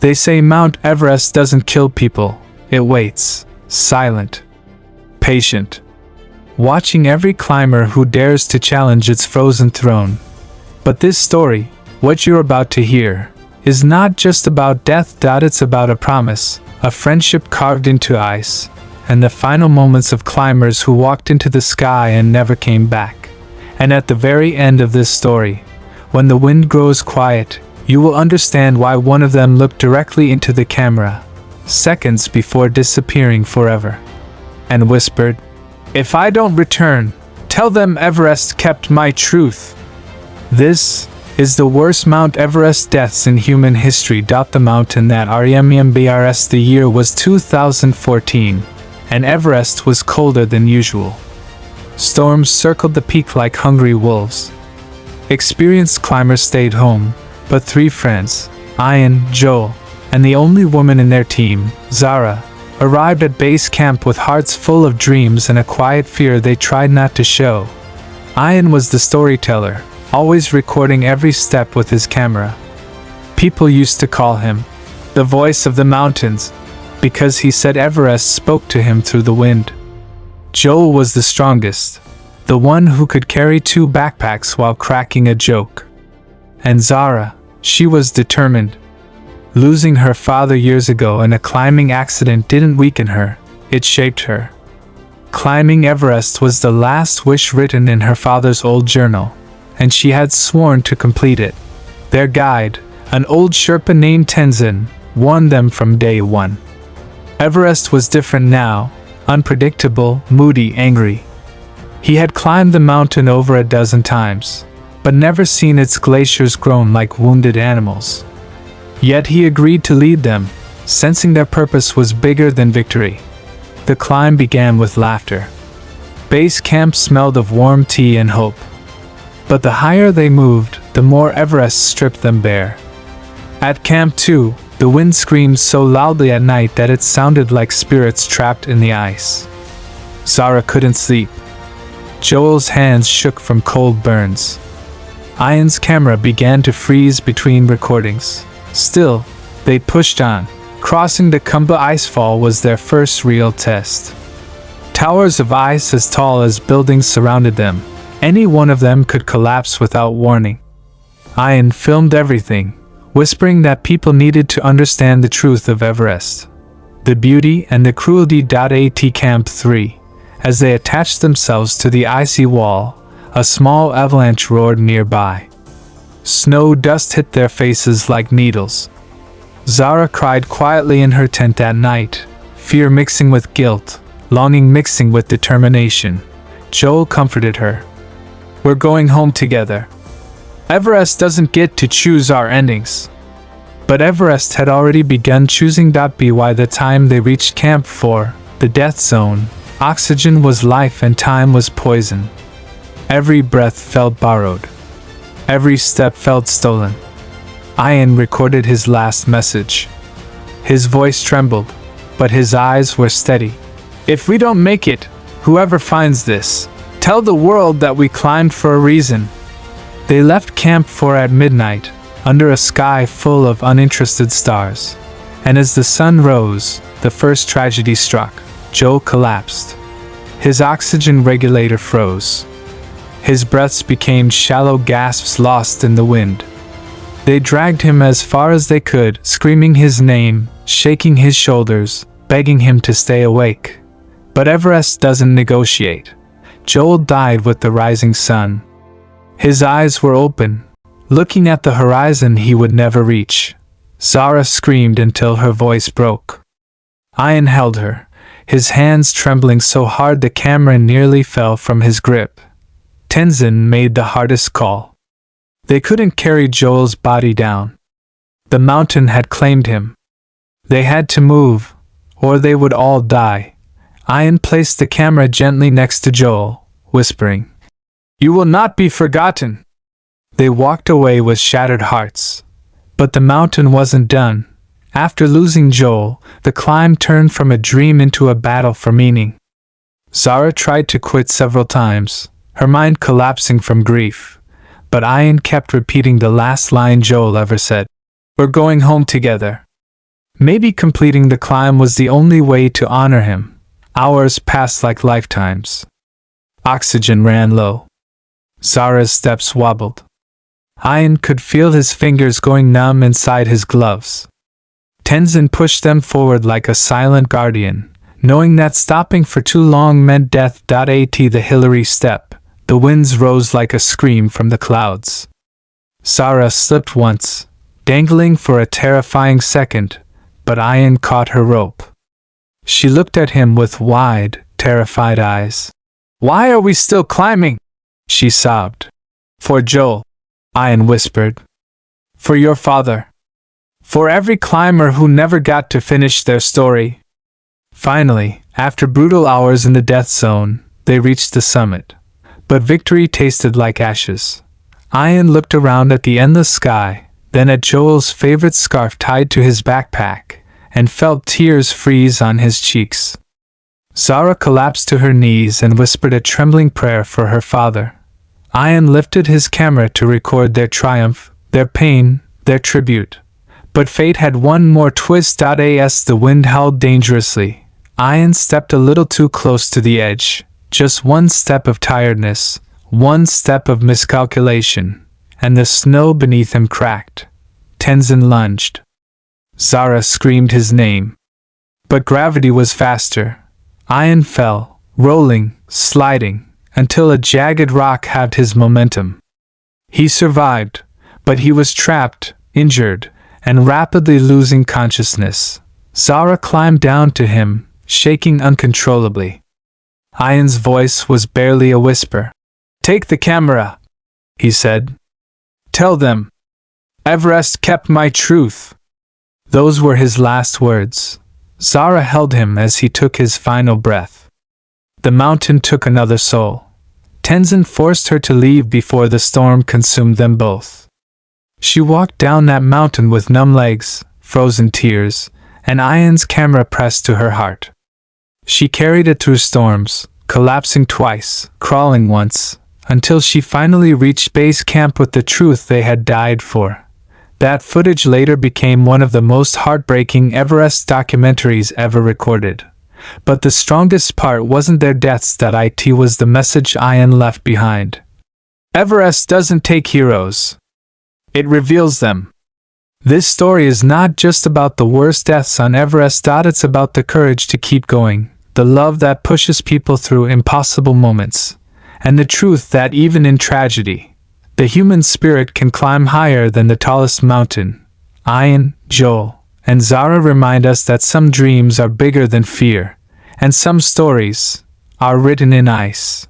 They say Mount Everest doesn't kill people, it waits, silent, patient, watching every climber who dares to challenge its frozen throne. But this story, what you're about to hear, is not just about death. It's about a promise, a friendship carved into ice, and the final moments of climbers who walked into the sky and never came back. And at the very end of this story, when the wind grows quiet, you will understand why one of them looked directly into the camera, seconds before disappearing forever, and whispered, "If I don't return, tell them Everest kept my truth." This is the worst Mount Everest deaths in human history. The mountain that remembers. The year was 2014, and Everest was colder than usual. Storms circled the peak like hungry wolves. Experienced climbers stayed home, but 3 friends, Ian, Joel, and the only woman in their team, Zara, arrived at base camp with hearts full of dreams and a quiet fear they tried not to show. Ian was the storyteller, always recording every step with his camera. People used to call him the voice of the mountains, because he said Everest spoke to him through the wind. Joel was the strongest, the one who could carry 2 backpacks while cracking a joke. And Zara, she was determined. Losing her father years ago in a climbing accident didn't weaken her, it shaped her. Climbing Everest was the last wish written in her father's old journal, and she had sworn to complete it. Their guide, an old Sherpa named Tenzin, warned them from day one. Everest was different now, unpredictable, moody, angry. He had climbed the mountain over a dozen times, but never seen its glaciers groan like wounded animals. Yet he agreed to lead them, sensing their purpose was bigger than victory. The climb began with laughter. Base camp smelled of warm tea and hope. But the higher they moved, the more Everest stripped them bare. At Camp 2, the wind screamed so loudly at night that it sounded like spirits trapped in the ice. Zara couldn't sleep. Joel's hands shook from cold burns. Ian's camera began to freeze between recordings. Still, they pushed on. Crossing the Kumba icefall was their first real test. Towers of ice as tall as buildings surrounded them. Any one of them could collapse without warning. Ian filmed everything, whispering that people needed to understand the truth of Everest, the beauty and the cruelty. At Camp 3, as they attached themselves to the icy wall, a small avalanche roared nearby. Snow dust hit their faces like needles. Zara cried quietly in her tent that night, fear mixing with guilt, longing mixing with determination. Joel comforted her. "We're going home together. Everest doesn't get to choose our endings." But Everest had already begun choosing. By the time they reached Camp 4, the death zone, oxygen was life and time was poison. Every breath felt borrowed. Every step felt stolen. Ian recorded his last message. His voice trembled, but his eyes were steady. "If we don't make it, whoever finds this, tell the world that we climbed for a reason." They left Camp 4 at midnight, under a sky full of uninterested stars. And as the sun rose, the first tragedy struck. Joe collapsed. His oxygen regulator froze. His breaths became shallow gasps lost in the wind. They dragged him as far as they could, screaming his name, shaking his shoulders, begging him to stay awake. But Everest doesn't negotiate. Joel died with the rising sun. His eyes were open, looking at the horizon he would never reach. Zara screamed until her voice broke. Ian held her, his hands trembling so hard the camera nearly fell from his grip. Tenzin made the hardest call. They couldn't carry Joel's body down. The mountain had claimed him. They had to move, or they would all die. Ian placed the camera gently next to Joel, whispering, "You will not be forgotten." They walked away with shattered hearts. But the mountain wasn't done. After losing Joel, the climb turned from a dream into a battle for meaning. Zara tried to quit several times, her mind collapsing from grief. But Ian kept repeating the last line Joel ever said. "We're going home together." Maybe completing the climb was the only way to honor him. Hours passed like lifetimes. Oxygen ran low. Zara's steps wobbled. Ian could feel his fingers going numb inside his gloves. Tenzin pushed them forward like a silent guardian, knowing that stopping for too long meant death. At the Hillary step, the winds rose like a scream from the clouds. Zara slipped once, dangling for a terrifying second, but Ian caught her rope. She looked at him with wide, terrified eyes. "Why are we still climbing?" she sobbed. "For Joel," Ian whispered. "For your father. For every climber who never got to finish their story." Finally, after brutal hours in the death zone, they reached the summit. But victory tasted like ashes. Ian looked around at the endless sky, then at Joel's favorite scarf tied to his backpack, and felt tears freeze on his cheeks. Zara collapsed to her knees and whispered a trembling prayer for her father. Ian lifted his camera to record their triumph, their pain, their tribute. But fate had one more twist. As the wind howled dangerously, Ian stepped a little too close to the edge. Just one step of tiredness, one step of miscalculation, and the snow beneath him cracked. Tenzin lunged. Zara screamed his name. But gravity was faster. Ian fell, rolling, sliding, until a jagged rock halved his momentum. He survived, but he was trapped, injured, and rapidly losing consciousness. Zara climbed down to him, shaking uncontrollably. Ian's voice was barely a whisper. "Take the camera," he said. "Tell them. Everest kept my truth." Those were his last words. Zara held him as he took his final breath. The mountain took another soul. Tenzin forced her to leave before the storm consumed them both. She walked down that mountain with numb legs, frozen tears, and Ian's camera pressed to her heart. She carried it through storms, collapsing twice, crawling once, until she finally reached base camp with the truth they had died for. That footage later became one of the most heartbreaking Everest documentaries ever recorded. But the strongest part wasn't their deaths. It was the message Ian left behind. Everest doesn't take heroes. It reveals them. This story is not just about the worst deaths on Everest. It's about the courage to keep going, the love that pushes people through impossible moments, and the truth that even in tragedy, the human spirit can climb higher than the tallest mountain. Ian, Joel, and Zara remind us that some dreams are bigger than fear, and some stories are written in ice.